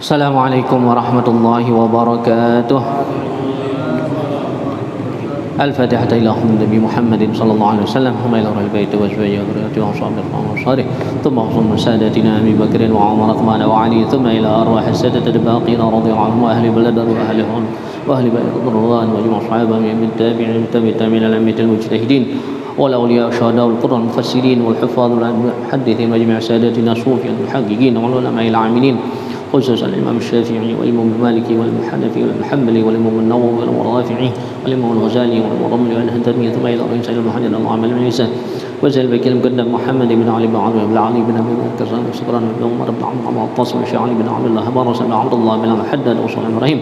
Assalamualaikum warahmatullahi wabarakatuh. الفاتحة إلى النبي محمد صلى الله عليه وسلم ثم إلى أهل البيت وأزواجه وذريته وأصحابه وأنصاره ثم أصحاب سادتنا أبي بكر وعمر وعثمان وعلي ثم إلى أرواح السادة الباقين رضي الله عنهم وأهل بدر وأهل بيت الرضوان وجميع الصحابة من التابعين من الأئمة المجتهدين والأولياء والشهداء والقرى المفسرين والحفاظ والمحدثين وجميع سادتنا الصوفية المحققين والعلماء العاملين خصوصا الإمام الشافعي والإمام المالكي والحنفي والحنبلي والإمام النووي والإمام الرافعي والإمام الغزالي والإمام الرملي والهندمي ثم إلى رئيس المحدث اللهم بن عيسى وزيد البكير المقدم محمد بن علي بن عمرو بن علي بن أبي بكر سكران بن عمر بن عمرو بن عطاس والشيخ علي بن عبد الله بن رسول عبد الله بن محدد وصلى إبراهيم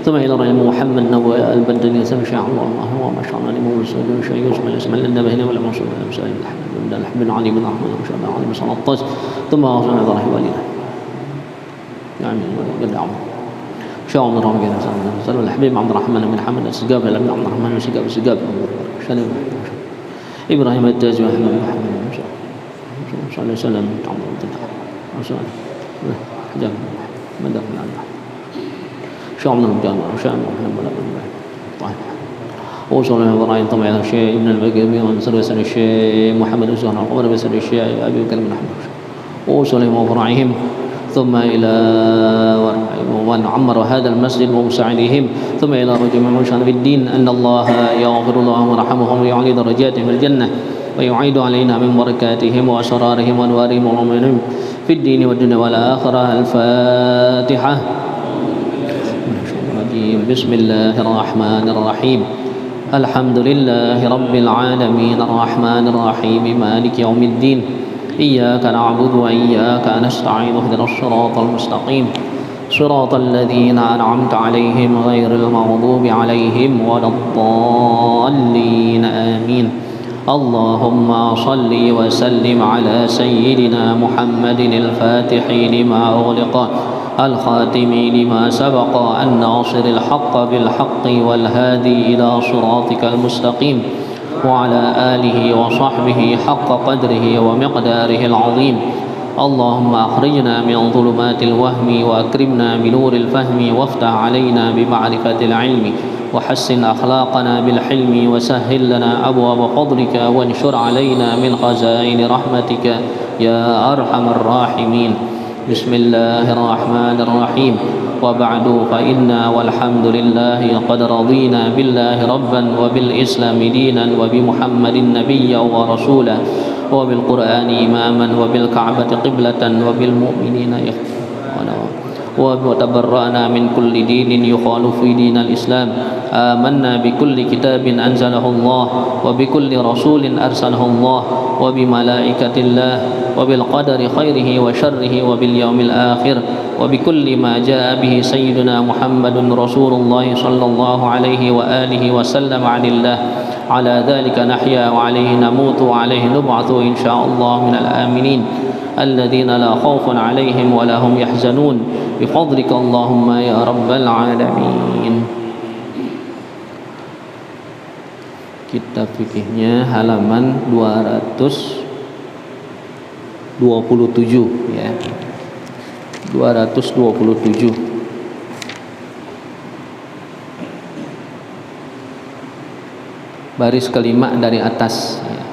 ثم إلى رئيس محمد نبوي البندني ثم شيخ الله وما شاء الله الإمام السعودي والشيخ يوسف الإسماعيلي النبهني والإمام صلى الله عليه وسلم بن علي بن أحمد وما شاء الله علي بن عطاس ثم وصلى إبراهيم والدنا يعني قدام شاء الله ربنا صلى الحبيب عبد الرحمن بن حمد السقاف بن عبد الرحمن السقاف شنو إبراهيم التاجي محمد بن محمد صلى الله عليه وسلم عبد الله حجاب مدى شاء الله ربنا شاء الله طيب وصلى إبراهيم طبعا إلى الشيخ ابن البقري وصلى الشيخ محمد الزهراء وصلى الشيخ أبي بكر بن حمد وصلى إبراهيم ثم إلى ومن عمر هذا المسجد ومساعدهم ثم إلى رجل من شأن في الدين أن الله يغفر لهم ويرحمهم ويعلي درجاتهم في الجنة ويعيد علينا من بركاتهم وأسرارهم وأنوارهم وعلومهم في الدين والدنيا والآخرة. الفاتحة. بسم الله الرحمن الرحيم. الحمد لله رب العالمين الرحمن الرحيم مالك يوم الدين إياك نعبد وإياك نستعين اهدنا الصراط المستقيم صراط الذين أنعمت عليهم غير المغضوب عليهم ولا الضالين آمين. اللهم صل وسلم على سيدنا محمد الفاتح لما أغلق الخاتم لما سبق الناصر الحق بالحق والهادي إلى صراطك المستقيم وعلى آله وصحبه حق قدره ومقداره العظيم. اللهم أخرجنا من ظلمات الوهم وأكرمنا بنور الفهم وافتح علينا بمعرفة العلم وحسن أخلاقنا بالحلم وسهل لنا أبواب فضلك وانشر علينا من خزائن رحمتك يا أرحم الراحمين. بسم الله الرحمن الرحيم. وبعد فإنا والحمد لله قد رضينا بالله ربا وبالإسلام دينا وبمحمد نبيا ورسولا وبالقرآن إماما وبالكعبة قبلة وبالمؤمنين إخوانا وتبرأنا من كل دين يخالف دين الإسلام. آمنا بكل كتاب أنزله الله وبكل رسول أرسله الله وبملائكة الله وبالقدر خيره وشره وباليوم الآخر وبكل ما جاء به سيدنا محمد رسول الله صلى الله عليه وآله وسلم عن الله. على ذلك نحيا وعليه نموت وعليه نبعث إن شاء الله من الآمنين الذين لا خوف عليهم ولا هم يحزنون بفضلك اللهم يا رب العالمين. Kitab fikihnya halaman 227 ya. 227 baris kelima dari atas ya.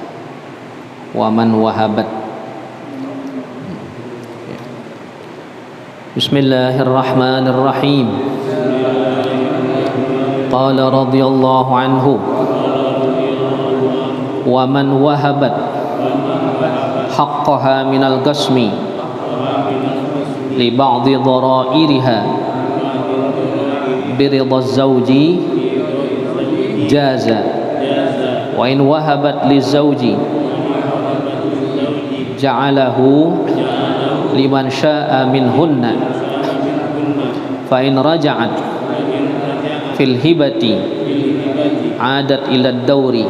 Waman wahabat. Bismillahirrahmanirrahim. Qala radhiyallahu anhu waman wahabat haqqaha minal qasmi li ba'di dharairiha biridha az-zawji jaza wa in wahabat liz-zawji ja'alahu liman sya'a minhunna fa in raja'at fil hibati 'adat ila ad-dawri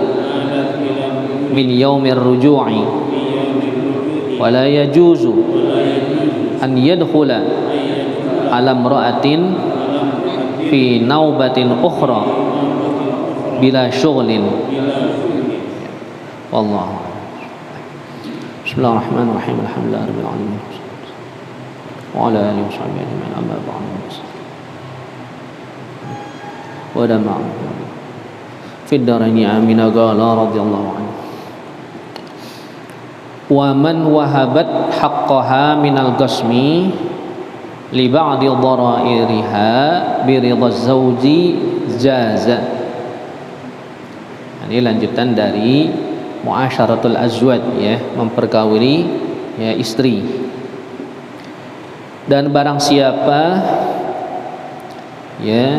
min yaumir ruju'i wa la yajuzu an yadkhula ala imra'atin fi naubatin ukhra bila syughlin. Wallahu. Bismillahirrahmanirrahim. Alhamdulillahirabbil alamin. wa ala alihi washabbihi ajma'in amma ba'du wa dama fi ad-daraini amin qala radhiyallahu anhu wa man wahabat haqqaha minal ghasmi li ba'di dharairiha bi ridha zawji jaza. Ini lanjutan dari muasyaratul azwaj, ya, mempergauli ya istri. Dan barang siapa ya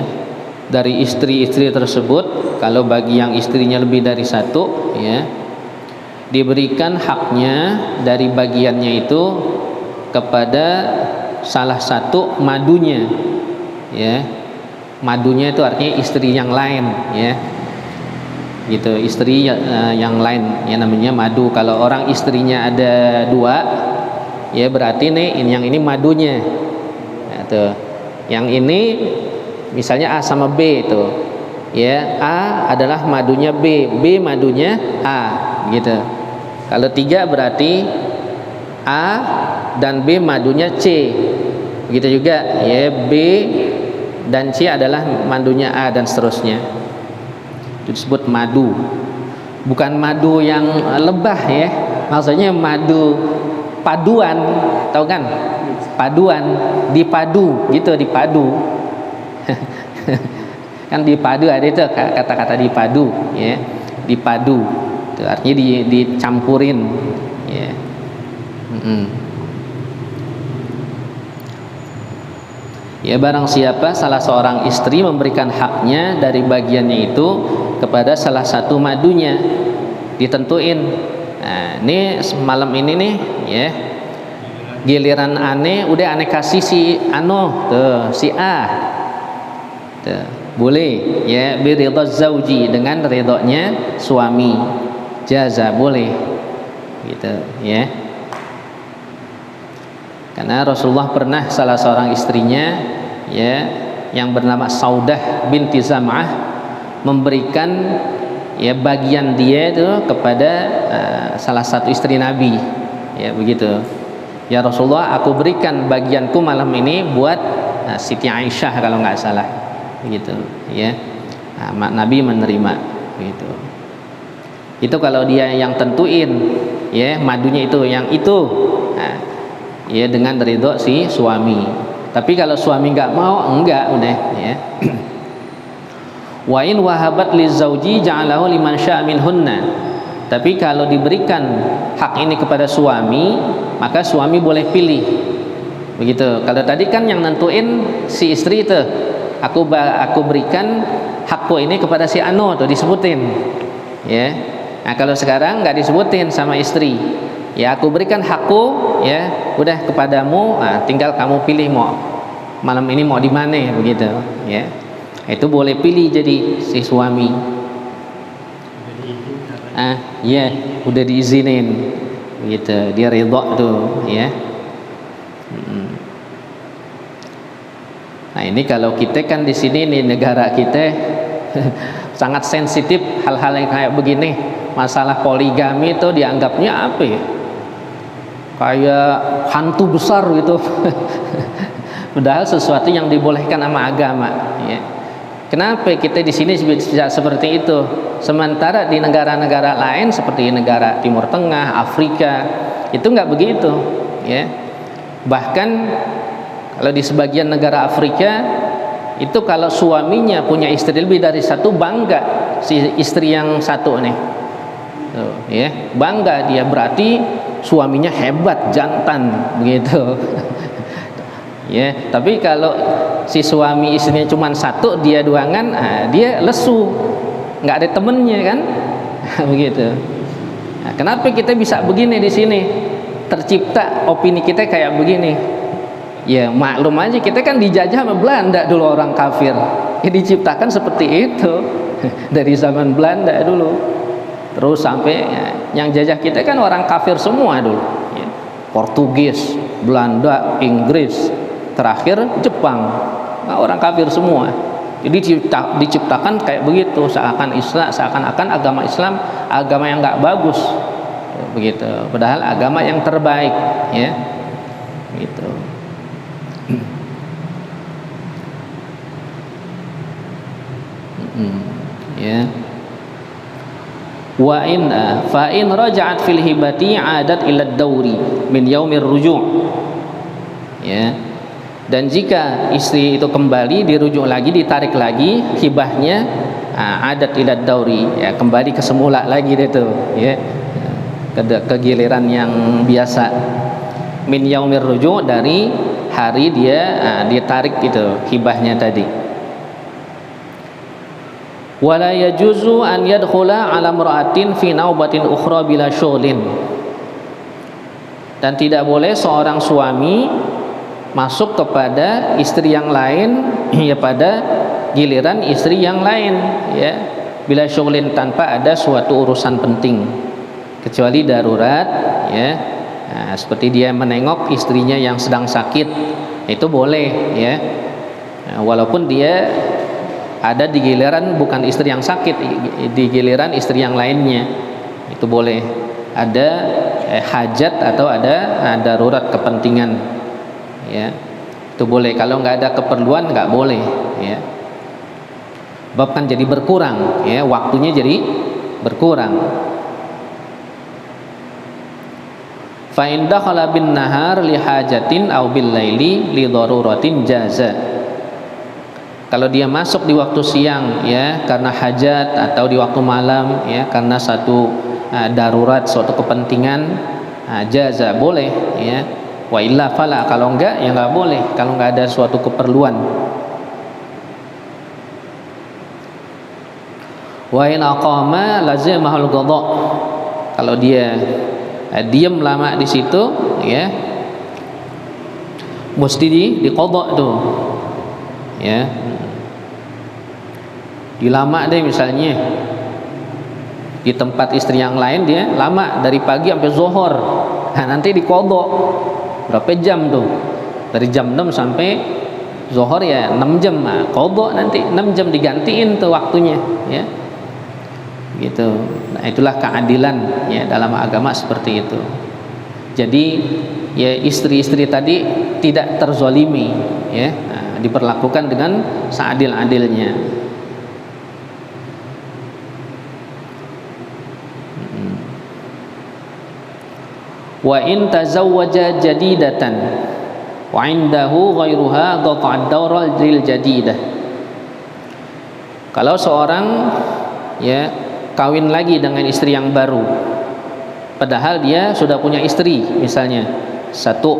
dari istri-istri tersebut, kalau bagi yang istrinya lebih dari satu, ya, diberikan haknya dari bagiannya itu kepada salah satu madunya, ya. Madunya itu artinya istri yang lain, ya, gitu, istri yang lain, ya, namanya madu. Kalau orang istrinya ada dua, ya, berarti nih yang ini madunya, nah, tuh. Yang ini misalnya A sama B itu, ya, A adalah madunya B, B madunya A, gitu. Kalau tiga berarti A dan B madunya C, begitu juga, ya, B dan C adalah madunya A dan seterusnya. Itu disebut madu, bukan madu yang lebah, ya, maksudnya madu paduan, tahu kan? Paduan, dipadu, gitu, dipadu. Kan dipadu ada itu kata-kata dipadu, ya, dipadu, itu artinya dicampurin, ya. Ya, barang siapa salah seorang istri memberikan haknya dari bagiannya itu kepada salah satu madunya, ditentuin. Nah, ini malam ini nih, ya, giliran ane udah ane kasih si Ano, tuh, si A, tuh, boleh, ya, bi ridha zauji, dengan ridhonya suami, jaza, boleh, gitu, ya. Karena Rasulullah pernah salah seorang istrinya, ya, yang bernama Saudah binti Zam'ah memberikan, ya, bagian dia itu kepada salah satu istri Nabi, ya, begitu. Ya Rasulullah, aku berikan bagianku malam ini buat Siti Aisyah kalau nggak salah, begitu, ya. Nah, Nabi menerima, begitu. Itu kalau dia yang tentuin, ya, madunya itu yang itu, nah, ya, dengan ridho si suami. Tapi kalau suami nggak mau, enggak, udah, ya. Wa in wahabat lizauji ja'alahu liman syaa minhunna. Tapi kalau diberikan hak ini kepada suami, maka suami boleh pilih, begitu. Kalau tadi kan yang nentuin si istri itu, aku berikan hakku ini kepada si Ano, tuh disebutin, ya. Nah, kalau sekarang nggak disebutin sama istri, ya, aku berikan hakku, ya, udah kepadamu, nah, tinggal kamu pilih mau malam ini mau di mana, begitu, ya. Itu boleh pilih jadi si suami. Ya, udah diizinin, begitu, dia ridho tuh, ya. Nah, ini kalau kita kan di sini nih, negara kita sangat sensitif hal-hal yang kayak begini. Masalah poligami itu dianggapnya apa ya? Kayak hantu besar gitu. Padahal sesuatu yang dibolehkan sama agama, ya. Kenapa kita di sini bisa seperti itu, sementara di negara-negara lain seperti negara Timur Tengah, Afrika itu nggak begitu, ya. Bahkan kalau di sebagian negara Afrika itu kalau suaminya punya istri lebih dari satu, bangga si istri yang satu nih, tuh, ya, bangga dia, berarti suaminya hebat, jantan, begitu. Ya, tapi kalau si suami istrinya cuma satu, dia duangan, dia lesu, nggak ada temennya kan, begitu. Nah, kenapa kita bisa begini di sini? Tercipta opini kita kayak begini. Ya maklum aja, kita kan dijajah sama Belanda dulu, orang kafir. Ya, diciptakan seperti itu dari zaman Belanda dulu. Terus sampai ya, yang jajah kita kan orang kafir semua dulu. Ya, Portugis, Belanda, Inggris, terakhir Jepang, nah, orang kafir semua. Jadi diciptakan kayak begitu, seakan-akan agama Islam agama yang nggak bagus, begitu. Padahal agama yang terbaik, ya, gitu. Ya. Wa in fa in raja'at fil hibati 'adat ila ad-dauri min yaumir ruju'. Ya. Dan jika istri itu kembali, dirujuk lagi, ditarik lagi hibahnya, adat ila ad-dauri, ya kembali ke semula lagi itu, ya. Ke giliran yang biasa. Min yaumir ruju', dari hari dia ditarik itu hibahnya tadi. Wala yajuzu an yadkhula ala imra'atin fi naubatin ukhra bila syughlin. Dan tidak boleh seorang suami masuk kepada istri yang lain ya pada giliran istri yang lain, ya, bila syughlin, tanpa ada suatu urusan penting, kecuali darurat, ya. Nah, seperti dia menengok istrinya yang sedang sakit, itu boleh, ya. Nah, walaupun dia ada di giliran bukan istri yang sakit, di giliran istri yang lainnya, itu boleh. Ada hajat atau ada darurat kepentingan, ya, itu boleh. Kalau nggak ada keperluan nggak boleh, ya. Bab kan jadi berkurang, ya, waktunya jadi berkurang. Fa in dakhala bin nahar li hajatin aw bil laili li daruratin jaza. Kalau dia masuk di waktu siang, ya, karena hajat, atau di waktu malam, ya, karena satu darurat, suatu kepentingan, jaza, boleh, ya. Wa illa fala, kalau enggak ya enggak boleh, kalau enggak ada suatu keperluan. Wa in aqama lazimahul qada. Kalau dia diam lama di situ, ya, mesti diqadha tuh, ya. Dilama deh misalnya di tempat istri yang lain, dia lama dari pagi sampai zuhur. Nah, nanti diqadha. Berapa jam tuh? Dari jam 6 sampai zuhur, ya 6 jam. Nah, qadha nanti 6 jam digantiin tuh waktunya, ya. Gitu. Nah, itulah keadilan, ya, dalam agama seperti itu. Jadi, ya, istri-istri tadi tidak terzolimi, ya. Nah, diperlakukan dengan seadil-adilnya. Wa in tazawwaja jadidatan wa indahu ghairuha qata'ad dawral lil jadidah. Kalau seorang, ya, kawin lagi dengan istri yang baru, padahal dia sudah punya istri, misalnya satu,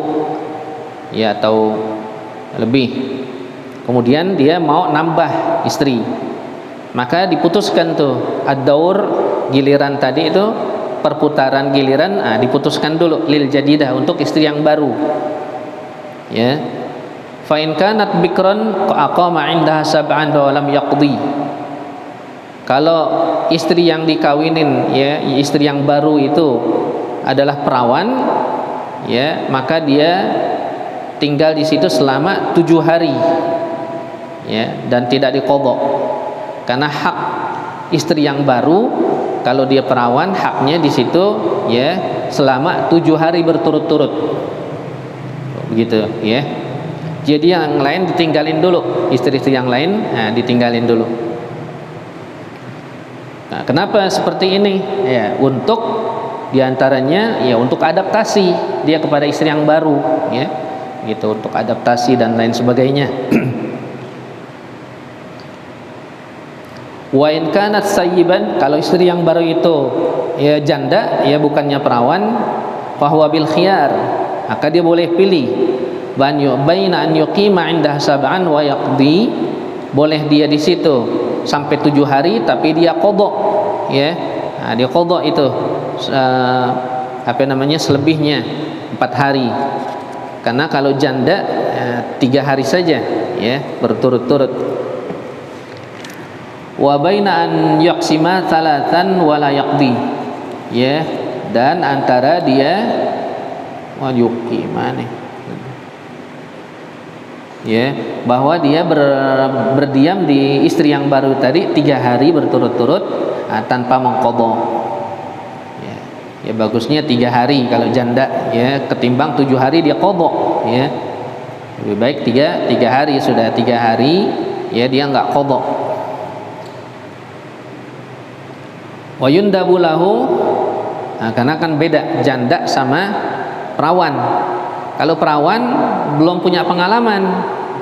ya, atau lebih, kemudian dia mau nambah istri, maka diputuskan tuh ad-daur, giliran tadi itu, perputaran giliran, diputuskan dulu lil jadidah, untuk istri yang baru, ya. Fa in kanat bikran aqama 'indaha sab'an wa lam yaqdi. Kalau istri yang dikawinin, ya, istri yang baru itu adalah perawan, ya, maka dia tinggal di situ selama 7 hari, ya, dan tidak diqadha. Karena hak istri yang baru, kalau dia perawan, haknya di situ, ya, selama 7 hari berturut-turut, begitu, ya. Jadi yang lain ditinggalin dulu, istri-istri yang lain, ditinggalin dulu. Nah, kenapa seperti ini? Ya, untuk diantaranya, ya, untuk adaptasi dia kepada istri yang baru, ya, gitu, untuk adaptasi dan lain sebagainya. Wa in kanat sayyiban, kalau istri yang baru itu, ya, janda, ya, bukannya perawan, fahuwa bil khiyar, maka dia boleh pilih baina an yuqima 'indaha sab'an wa yaqdi, boleh dia di situ sampai 7 hari, tapi dia qadha, ya. Nah, dia qadha itu selebihnya 4 hari. Karena kalau janda 3 hari saja, ya, berturut-turut. Wa baina an yaqsima thalathan wa la yaqdi, ya, dan antara dia ya, bahwa dia berdiam di istri yang baru tadi 3 hari berturut-turut, tanpa mengqadha, ya. Ya, bagusnya 3 hari kalau janda, ya, ketimbang 7 hari dia qadha, ya. Lebih baik 3 hari, sudah 3 hari, ya, dia enggak qadha. Wa yundabu lahu, nah, karena kan beda janda sama perawan. Kalau perawan belum punya pengalaman,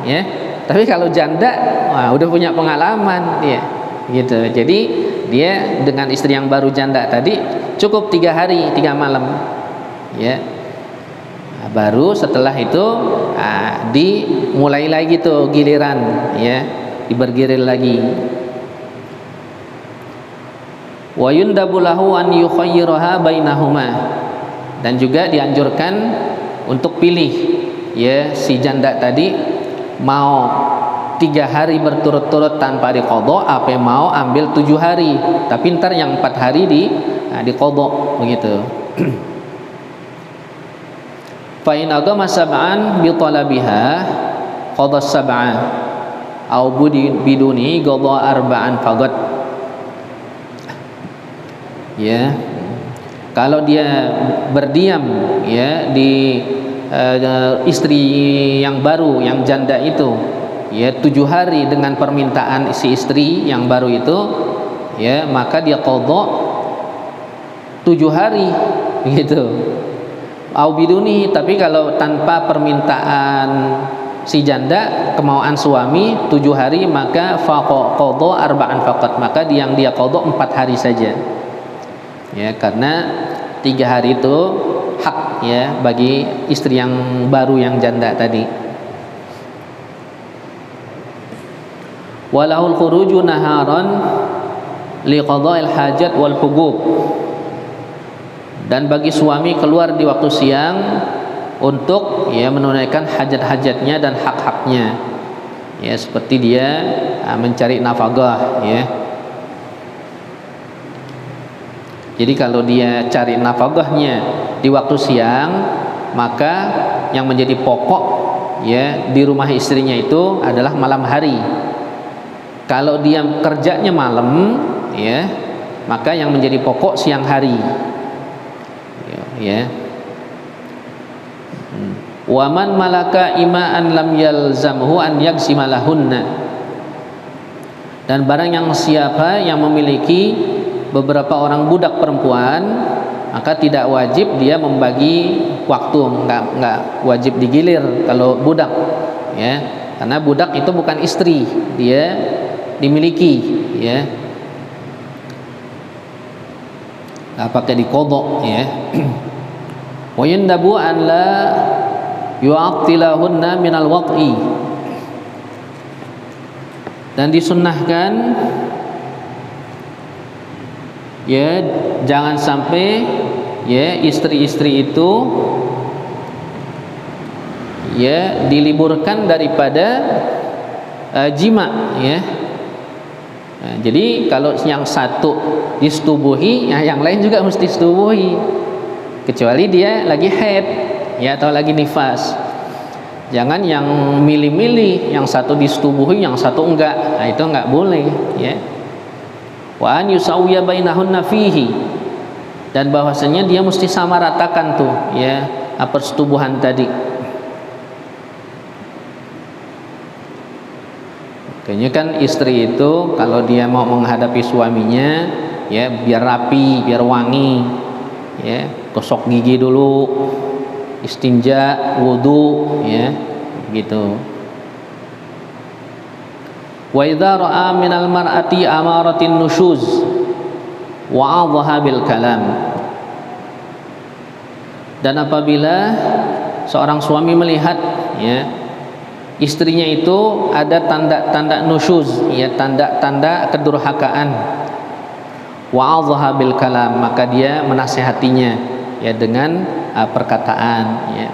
ya. Tapi kalau janda, wah, udah punya pengalaman dia, gitu. Jadi dia dengan istri yang baru janda tadi cukup 3 hari 3 malam, ya. Nah, baru setelah itu dimulai lagi tuh giliran, ya, dibergilir lagi. Wa yundabu lahu an yukhayyiraha bainahuma, dan juga dianjurkan untuk pilih, ya, si janda tadi mau 3 hari berturut-turut tanpa diqadha, apa mau ambil 7 hari tapi ntar yang 4 hari diqadha, begitu. Fa in agama sab'an bi talabiha qadha sab'a au biduni qadha arba'an faqat. Ya, kalau dia berdiam, ya, di istri yang baru, yang janda itu, ya, 7 hari dengan permintaan si istri yang baru itu, ya, maka dia qadha 7 hari, gitu. Au biduni, tapi kalau tanpa permintaan si janda, kemauan suami 7 hari, maka faqadha arba'an faqat, maka yang dia qadha 4 hari saja. Ya, karena 3 hari itu hak, ya, bagi istri yang baru yang janda tadi. Walahul khuruju naharan liqadha'il hajat wal hubub, dan bagi suami keluar di waktu siang untuk, ya, menunaikan hajat-hajatnya dan hak-haknya, ya, seperti dia mencari nafkah, ya. Jadi kalau dia cari nafkahnya di waktu siang, maka yang menjadi pokok, ya, di rumah istrinya itu adalah malam hari. Kalau dia kerjanya malam, ya, maka yang menjadi pokok siang hari, ya. Wa man malaka ima'an lam yalzamhu an yagsima lahunna, dan barang yang siapa yang memiliki beberapa orang budak perempuan, maka tidak wajib dia membagi waktu, enggak wajib digilir kalau budak, ya, karena budak itu bukan istri, dia dimiliki, ya, nggak pakai diqadha, ya. Wa yandabu an la yu'attilahunna minal waqi, dan disunnahkan, ya, jangan sampai, ya, istri-istri itu, ya, diliburkan daripada jima, ya. Nah, jadi kalau yang satu disetubuhi, ya, yang lain juga mesti disetubuhi, kecuali dia lagi haid, ya, atau lagi nifas. Jangan yang milih-milih, yang satu disetubuhi, yang satu enggak. Nah, itu enggak boleh, ya. Wa an yusawwiya bainahunna fihi, dan bahwasanya dia mesti sama ratakan tuh, ya, persetubuhan tadi. Kayaknya kan istri itu kalau dia mau menghadapi suaminya, ya, biar rapi, biar wangi, ya, gosok gigi dulu, istinja, wudu, ya, gitu. Wa idza ra'a minal mar'ati amaratin nusyuz wa'adhaha bil kalam, dan apabila seorang suami melihat, ya, istrinya itu ada tanda-tanda nusyuz, ya, tanda-tanda kedurhakaan, wa'adhaha bil kalam, maka dia menasihatinya, ya, dengan perkataan, ya,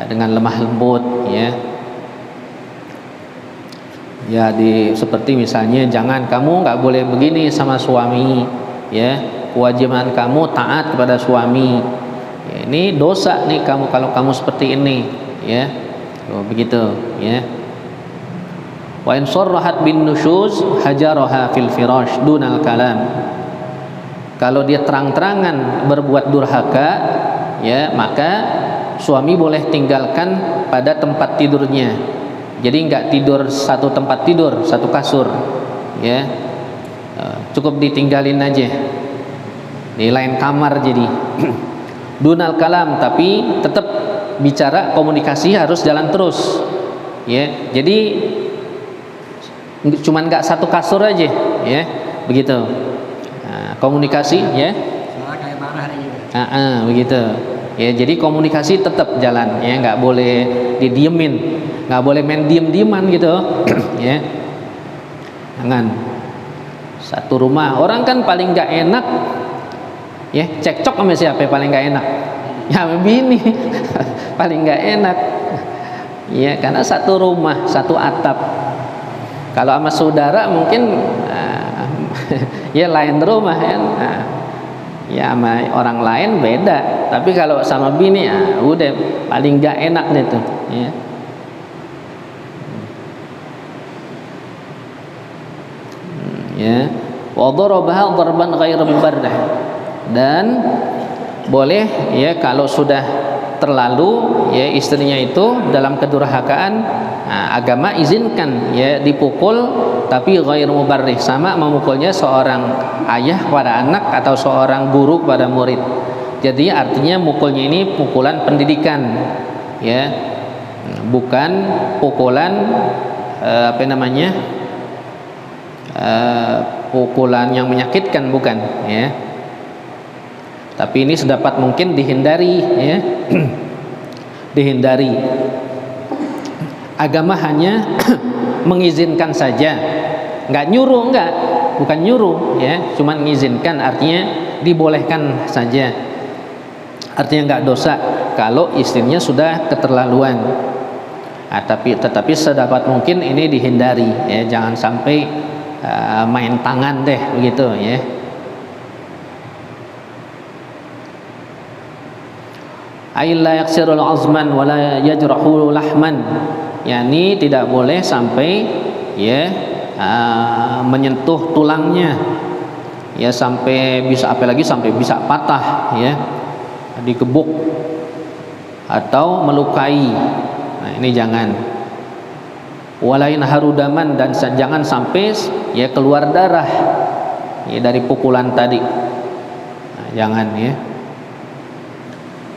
dengan lemah lembut, ya. Ya, seperti misalnya, jangan, kamu nggak boleh begini sama suami, ya, kewajiban kamu taat kepada suami, ya, ini dosa nih kamu kalau kamu seperti ini, ya, begitu, ya. Wa in sarrahat bin nusyuz hajaraha fil firash dunal kalam, kalau dia terang-terangan berbuat durhaka, ya, maka suami boleh tinggalkan pada tempat tidurnya. Jadi enggak tidur satu tempat tidur, satu kasur, ya, cukup ditinggalin aja, lain kamar jadi. Dunal kalam, tapi tetap bicara, komunikasi harus jalan terus, ya. Jadi cuman nggak satu kasur aja, ya, begitu. Nah, komunikasi, ya. Soalnya kayak marah gitu. Begitu. Ya, jadi komunikasi tetap jalan, ya, nggak boleh didiemin, nggak boleh main diem-dieman gitu, ya. Jangan. Satu rumah, orang kan paling nggak enak, ya, cekcok sama siapa paling nggak enak? Ya sama bini, paling nggak enak, ya, karena satu rumah, satu atap. Kalau sama saudara mungkin ya lain rumah, ya. Ya sama orang lain beda, tapi kalau sama bini udah paling nggak enak nih tuh, ya. Ya, wa darabaha darban ghairu mubarrih, dan boleh, ya, kalau sudah terlalu, ya, istrinya itu dalam kedurhakaan, agama izinkan, ya, dipukul, tapi ghairu mubarrih, sama memukulnya seorang ayah pada anak atau seorang guru pada murid. Jadi artinya mukulnya ini pukulan pendidikan, ya, bukan pukulan apa namanya, pukulan yang menyakitkan, bukan, ya. Tapi ini sedapat mungkin dihindari, ya. Dihindari. Agama hanya mengizinkan saja, nggak nyuruh, bukan nyuruh, ya, cuman mengizinkan, artinya dibolehkan saja, artinya nggak dosa kalau istrinya sudah keterlaluan. Tetapi sedapat mungkin ini dihindari, ya, jangan sampai main tangan deh, begitu, ya. Ailla yaksirul azman wala yajrahu lahman, yakni tidak boleh sampai, ya, menyentuh tulangnya, ya, sampai bisa, apalagi sampai bisa patah, ya, digebuk atau melukai. Nah, ini jangan. Walain harudaman, dan jangan sampai, ya, keluar darah, ya, dari pukulan tadi. Nah, jangan, ya.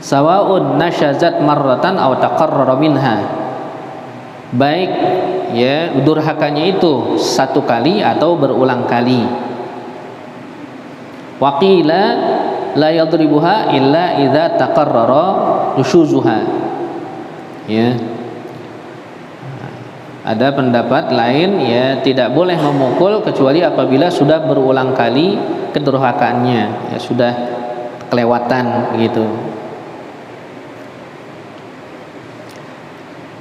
Sawaun nasyazat marratan aw taqarrara minha, baik, ya, durhakanya itu satu kali atau berulang kali. Waqila la yadribuha illa idza taqarrara nushuzuha, ya. Ada pendapat lain, ya, tidak boleh memukul kecuali apabila sudah berulang kali kedurhakaannya, ya, sudah kelewatan, begitu.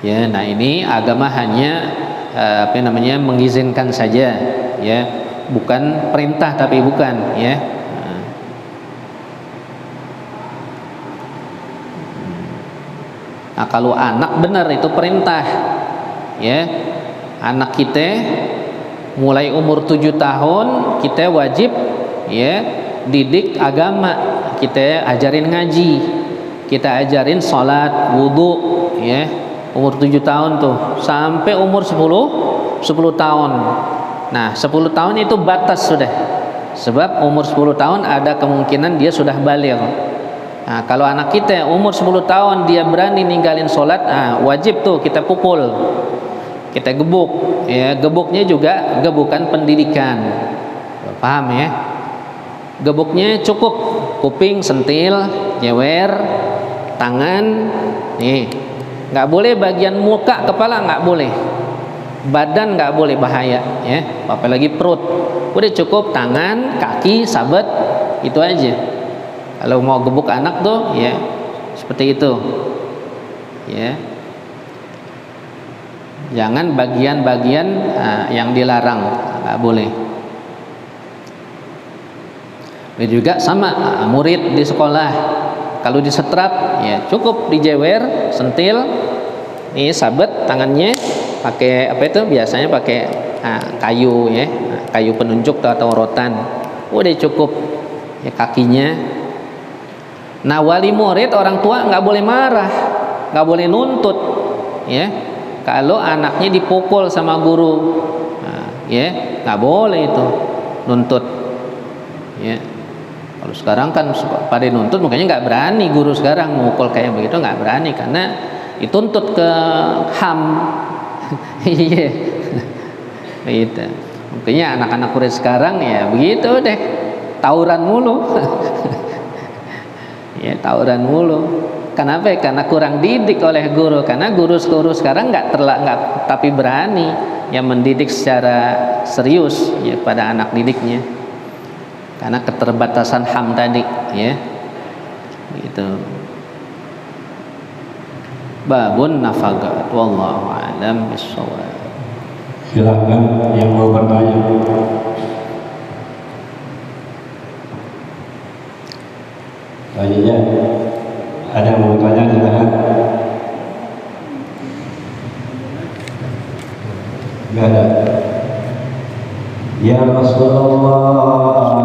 Ya, nah ini agama hanya apa namanya, mengizinkan saja, ya, bukan perintah, tapi bukan, ya. Nah, kalau anak benar itu perintah, ya. Anak kita mulai umur 7 tahun kita wajib, ya, didik agama, kita ajarin ngaji, kita ajarin sholat, wudu, ya. Umur 7 tahun tuh sampai umur 10 tahun. Nah, 10 tahun itu batas sudah. Sebab umur 10 tahun ada kemungkinan dia sudah baligh. Nah, kalau anak kita umur 10 tahun dia berani ninggalin sholat, wajib tuh kita pukul, kita gebuk, ya. Gebuknya juga gebukan pendidikan, paham, ya. Gebuknya cukup kuping sentil, jewer, tangan, nih. Nggak boleh bagian muka, kepala nggak boleh, badan nggak boleh, bahaya, ya, apalagi perut. Udah cukup tangan, kaki, sabet, itu aja. Kalau mau gebuk anak tuh, ya, seperti itu, ya. Jangan bagian-bagian yang dilarang, nggak boleh. Itu juga sama murid di sekolah, kalau disetrap, ya, cukup dijewer, sentil, ini sabet tangannya, pakai apa itu, biasanya pakai kayu, ya, kayu penunjuk atau rotan, udah cukup, ya, kakinya. Nah, wali murid, orang tua nggak boleh marah, nggak boleh nuntut, ya. Kalau anaknya dipukul sama guru, ya, nggak boleh itu nuntut, ya. Kalau sekarang kan pada nuntut, makanya nggak berani guru sekarang mukul kayak begitu, nggak berani karena dituntut ke HAM. Iya, gitu. Makanya anak-anak Quraisy sekarang ya begitu deh, tawuran mulu. Ya tawuran mulu. Kenapa? Karena kurang didik oleh guru. Karena guru-guru sekarang nggak tapi berani yang mendidik secara serius ya pada anak didiknya. Karena keterbatasan HAM tadi, ya, gitu. Babun nafagat, wallahu a'lam bishawab. Silakan yang mau bertanya. Tanya, ada yang mau bertanya, silakan. Enggak ada. Ya Rasulullah